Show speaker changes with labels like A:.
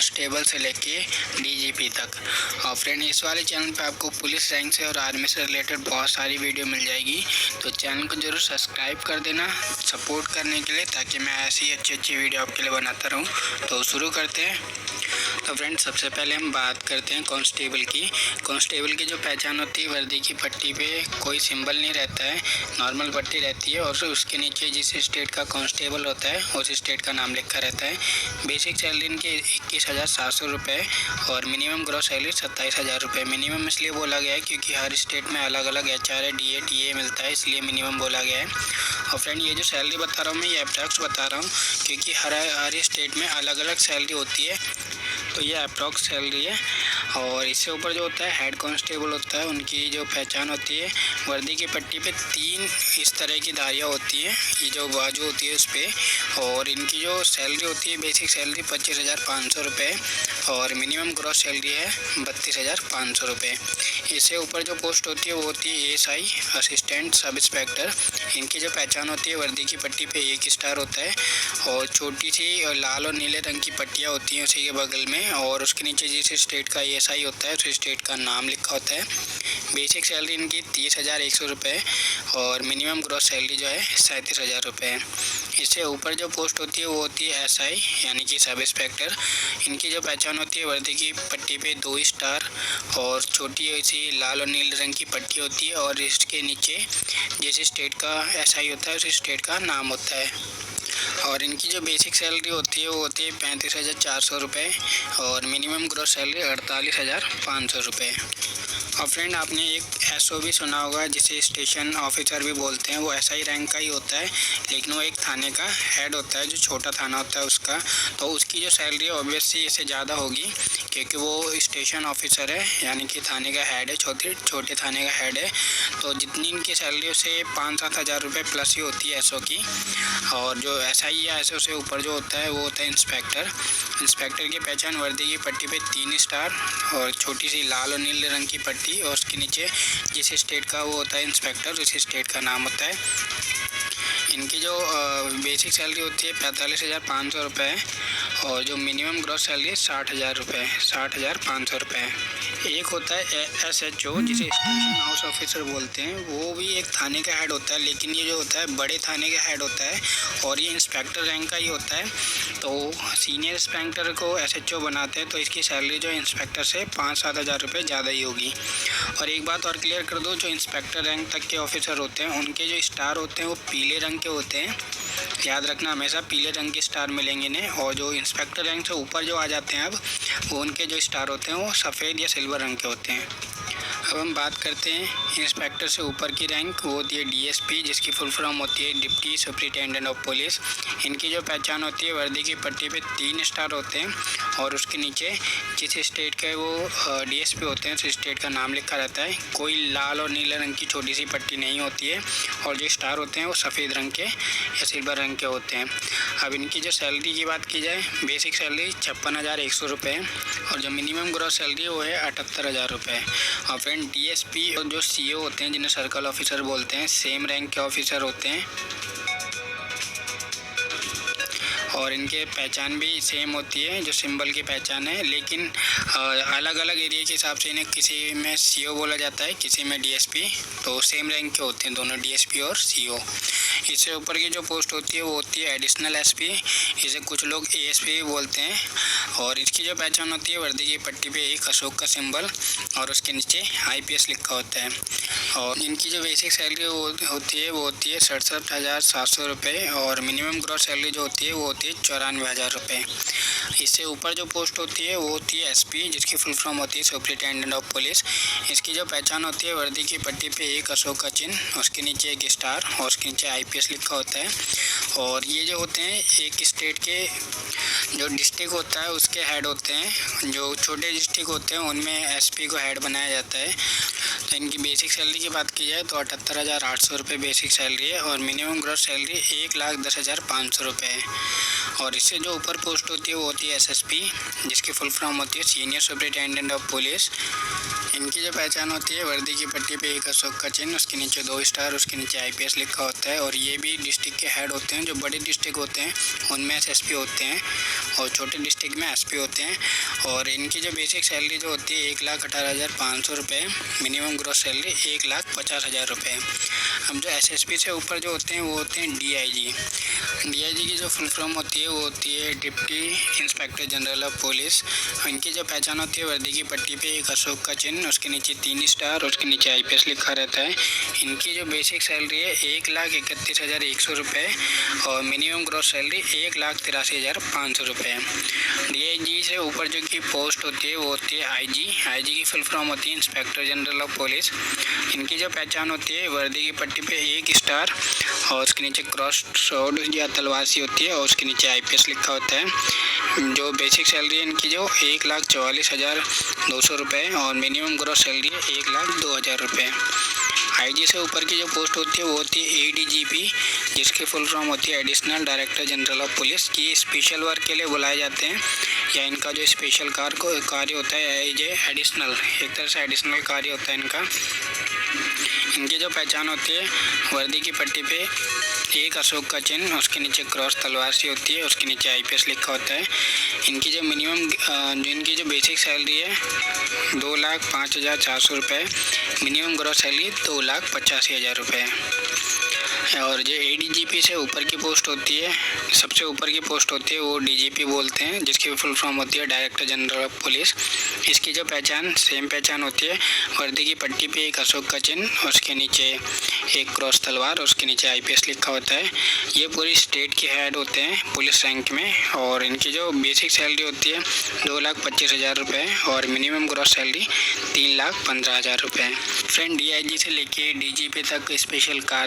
A: Constable से लेके DGP तक। और फ्रेंड इस वाले चैनल पे आपको पुलिस रैंक से और आर्मी से रिलेटेड बहुत सारी वीडियो मिल जाएगी, तो चैनल को जरूर सब्सक्राइब कर देना सपोर्ट करने के लिए, ताकि मैं ऐसी अच्छी वीडियो आपके लिए बनाता रहूँ। तो शुरू करते हैं। तो फ्रेंड सबसे पहले हम बात करते हैं कांस्टेबल की। कांस्टेबल की जो पहचान होती है, वर्दी की पट्टी पे कोई सिंबल नहीं रहता है, नॉर्मल पट्टी रहती है और उसके नीचे जिस स्टेट का कांस्टेबल होता है उस स्टेट का नाम लिखा रहता है। बेसिक सैलरी इनकी 21,700 रुपये और मिनिमम ग्रॉस सैलरी 27,000 रुपये। मिनिमम इसलिए बोला गया है क्योंकि हर स्टेट में अलग अलग HR DA TA मिलता है, इसलिए मिनिमम बोला गया है। और फ्रेंड ये जो सैलरी बता रहा हूँ मैं, ये अप्रॉक्स बता रहा हूँ क्योंकि हर स्टेट में अलग अलग सैलरी होती है, तो ये अप्रॉक्स सैलरी है। और इससे ऊपर जो होता है हेड कांस्टेबल होता है, उनकी जो पहचान होती है, वर्दी की पट्टी पे 3 इस तरह की धारियाँ होती है, ये जो बाजू होती है उस पर। और इनकी जो सैलरी होती है, बेसिक सैलरी 25,500 रुपये और मिनिमम ग्रॉस सैलरी है 32,500 रुपये। इससे ऊपर जो पोस्ट होती है वो होती है ASI असिस्टेंट सब इंस्पेक्टर। इनकी जो पहचान होती है, वर्दी की पट्टी पे 1 स्टार होता है और छोटी सी लाल और नीले रंग की पट्टियाँ होती हैं उसी के बगल में, और उसके नीचे जिस स्टेट का ASI होता है उस स्टेट का नाम लिखा होता है। बेसिक सैलरी इनकी 30,100 रुपये और मिनिमम ग्रॉस सैलरी जो है 37,000 रुपये है। इससे ऊपर जो पोस्ट होती है वो होती है SI यानी कि सब इंस्पेक्टर। इनकी जो पहचान होती है, वर्दी की पट्टी पे 2 स्टार और छोटी सी लाल और नीले रंग की पट्टी होती है और इसके नीचे जिस स्टेट का SI होता है उस स्टेट का नाम होता है। और इनकी जो बेसिक सैलरी होती है वो होती है 35,400 रुपये और मिनिमम ग्रॉस सैलरी 48,500 रुपये। और फ्रेंड आपने एक SO भी सुना होगा जिसे स्टेशन ऑफिसर भी बोलते हैं, वो SI रैंक का ही होता है, लेकिन वो एक थाने का हेड होता है, जो छोटा थाना होता है उसका। तो उसकी जो सैलरी है ऑब्वियसली इससे ज़्यादा होगी क्योंकि वो स्टेशन ऑफिसर है यानी कि थाने का हेड है, छोटे थाने का हेड है। तो जितनी इनकी सैलरी उसे 5-7 हज़ार रुपये प्लस ही होती है SO की। और जो SI या SO से ऊपर जो होता है वो होता है इंस्पेक्टर। इंस्पेक्टर की पहचान, वर्दी की पट्टी पे 3 स्टार और छोटी सी लाल और नीले रंग की पट्टी और उसके नीचे जिस स्टेट का वो होता है इंस्पेक्टर, उस स्टेट का नाम होता है। इनकी जो बेसिक सैलरी होती है 45,500 रुपये और जो मिनिमम ग्रॉस सैलरी है 60,000 रुपये, 60,500 रुपये। एक होता है SHO जिसे स्टेशन हाउस ऑफिसर बोलते हैं, वो भी एक थाने का हेड होता है, लेकिन ये जो होता है बड़े थाने का हेड होता है और ये इंस्पेक्टर रैंक का ही होता है। तो सीनियर इंस्पेक्टर को SHO बनाते हैं, तो इसकी सैलरी जो इंस्पेक्टर से 5-7 हज़ार रुपये ज़्यादा ही होगी। और एक बात और क्लियर कर दो, जो इंस्पेक्टर रैंक तक के ऑफिसर होते हैं उनके जो स्टार होते हैं वो पीले रंग के होते हैं, याद रखना हमेशा पीले रंग के स्टार मिलेंगे इन्हें। और जो इंस्पेक्टर रैंक से ऊपर जो आ जाते हैं अब, वो उनके जो स्टार होते हैं वो सफ़ेद या सिल्वर रंग के होते हैं। अब हम बात करते हैं इंस्पेक्टर से ऊपर की रैंक, वो होती है DSP जिसकी फुल फॉर्म होती है डिप्टी सुपरिटेंडेंट ऑफ पुलिस। इनकी जो पहचान होती है, वर्दी की पट्टी पे 3 स्टार होते हैं और उसके नीचे जिस स्टेट के वो DSP होते हैं उस स्टेट का नाम लिखा रहता है। कोई लाल और नीले रंग की छोटी सी पट्टी नहीं होती है और जो स्टार होते हैं वो सफ़ेद रंग के या सिल्वर रंग के होते हैं। अब इनकी जो सैलरी की बात की जाए, बेसिक सैलरी 56,100 रुपये और जो मिनिमम ग्रॉस सैलरी वो है 78,000 रुपये। और फ्रेंड DSP और जो CO होते हैं जिन्हें सर्कल ऑफिसर बोलते हैं, सेम रैंक के ऑफिसर होते हैं और इनके पहचान भी सेम होती है, जो सिंबल की पहचान है, लेकिन अलग अलग एरिया के हिसाब से इन्हें किसी में CO बोला जाता है, किसी में DSP। तो सेम रैंक के होते हैं दोनों, DSP और CO। इससे ऊपर की जो पोस्ट होती है वो होती है एडिशनल SP, इसे कुछ लोग ASP भी बोलते हैं। और इसकी जो पहचान होती है, वर्दी की पट्टी पे एक अशोक का सिंबल और उसके नीचे IPS लिखा होता है। और इनकी जो बेसिक सैलरी होती है वो होती है 67,700 रुपये और मिनिमम ग्रॉस सैलरी जो होती है वो होती है 94,000 रुपये। इससे ऊपर जो पोस्ट होती है वो होती है SP जिसकी फुल फॉर्म होती है सुपरिटेंडेंट ऑफ पुलिस। इसकी जो पहचान होती है, वर्दी की पट्टी पे एक अशोक का चिन्ह, उसके नीचे एक स्टार और उसके नीचे IPS लिखा होता है। और ये जो होते हैं एक स्टेट के जो डिस्ट्रिक्ट होता है उसके हेड होते हैं। जो छोटे डिस्ट्रिक्ट होते हैं उनमें SP को हेड बनाया जाता है। तो इनकी बेसिक सैलरी की बात की जाए तो 78,800 रुपये बेसिक सैलरी है और मिनिमम ग्रॉस सैलरी 1,10,500 रुपये है। और इससे जो ऊपर पोस्ट होती है वो होती है एसएसपी, जिसकी फुल फॉर्म होती है सीनियर सुपरिटेंडेंट ऑफ पुलिस। इनकी जो पहचान होती है वर्दी की पट्टी पे एक अशोक का चिन्ह, उसके नीचे 2 स्टार, उसके नीचे आईपीएस लिखा होता है। और ये भी डिस्ट्रिक्ट के हेड होते हैं। जो बड़े डिस्ट्रिक्ट होते हैं उनमें एसएसपी होते हैं और छोटे डिस्ट्रिक्ट में एसपी होते हैं। और इनकी जो बेसिक सैलरी जो होती है 1,18,500 रुपये, मिनिमम ग्रॉस सैलरी 1,50,000 रुपये। अब जो एसएसपी से ऊपर जो होते हैं वो होते हैं डीआईजी। डीआईजी की जो फुल फॉर्म होती है वो होती है deputy inspector general of police. इनकी जो पहचान होती है वर्दी की पट्टी पे एक अशोक का चिन्ह, उसके नीचे 3 स्टार, उसके नीचे आईपीएस लिखा रहता है। इनकी जो बेसिक सैलरी है 1,31,100 रुपये और मिनिमम ग्रॉस सैलरी 1,83,500 रुपये। डीआईजी से ऊपर जो की पोस्ट होती है वो होती है आईजी। आईजी की फुल फॉर्म होती है इंस्पेक्टर जनरल ऑफ पुलिस। इनकी जो पहचान होती है वर्दी की पट्टी पे 1 स्टार और उसके नीचे क्रॉस स्वॉर्ड या तलवार सी होती है और उसके नीचे आईपीएस लिखा होता है। जो बेसिक सैलरी है इनकी जो 1,44,200 रुपये और मिनिमम ग्रॉस सैलरी है 1,02,000 रुपये। आईजी से ऊपर की जो पोस्ट होती है वो होती है एडीजीपी, जिसकी फुल फॉर्म होती है additional director general of police. ये स्पेशल वर्क के लिए बुलाए जाते हैं या इनका जो स्पेशल कार्य होता है ये एडिशनल, एक तरह से एडिशनल कार्य होता है इनका। इनकी जो पहचान होती है वर्दी की पट्टी पे 1 अशोक का चिन्ह, उसके नीचे क्रॉस तलवार सी होती है, उसके नीचे आईपीएस लिखा होता है। इनकी जो इनकी जो बेसिक सैलरी है 2,05,400 रुपये, मिनिमम ग्रॉस सैलरी 2,85,000 रुपये। और जो एडीजीपी से ऊपर की पोस्ट होती है, सबसे ऊपर की पोस्ट होती है वो डीजीपी बोलते हैं, जिसकी फुल फॉर्म होती है डायरेक्टर जनरल ऑफ पुलिस। इसकी जो सेम पहचान होती है वर्दी की पट्टी पे 1 अशोक का चिन्ह, उसके नीचे 1 क्रॉस तलवार, उसके नीचे आईपीएस लिखा होता है। ये पूरी स्टेट के हेड होते हैं पुलिस रैंक में। और इनकी जो बेसिक सैलरी होती है 2,25,000 रुपये और मिनिमम ग्रॉस सैलरी 3,15,000 रुपये। फ्रेंड, डीआईजी से लेके डीजीपी तक स्पेशल कार्य